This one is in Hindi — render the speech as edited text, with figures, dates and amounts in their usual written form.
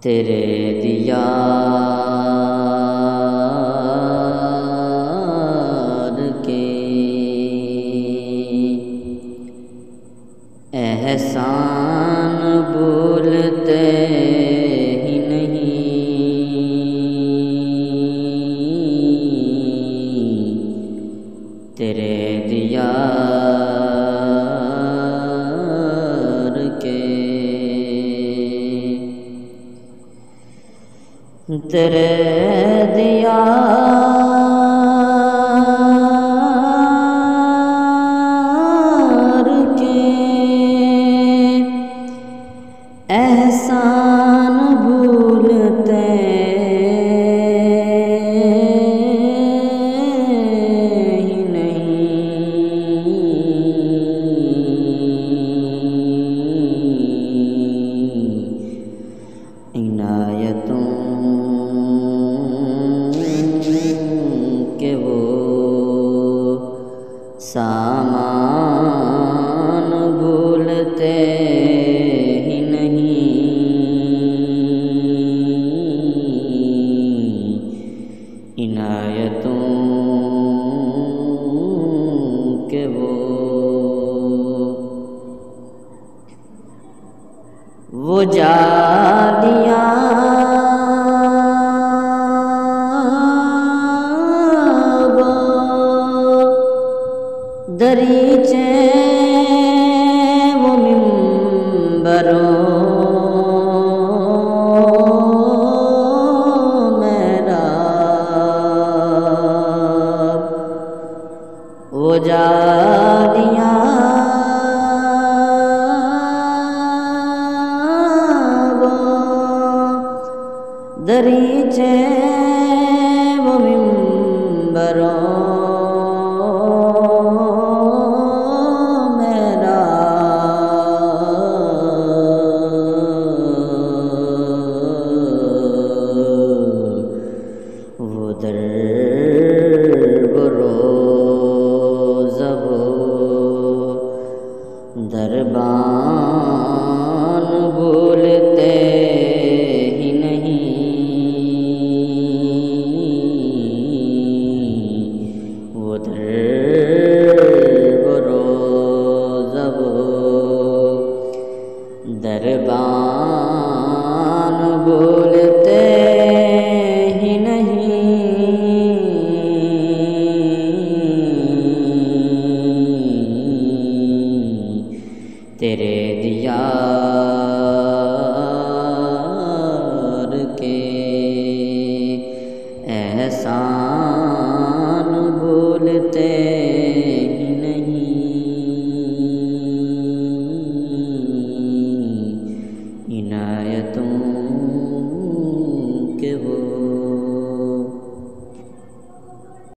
तेरे दीयार के एहसान भूलते ही नहीं। तेरे दीयार के तेरे दीयार के एहसान भूलते ही नहीं। इनायतों के वो सामान भूलते ही नहीं। इनायतों के वो जालियाँ दरीचे वो मिंबरों मेरा वो जालियाँ वो दरीचे वो मिंबरों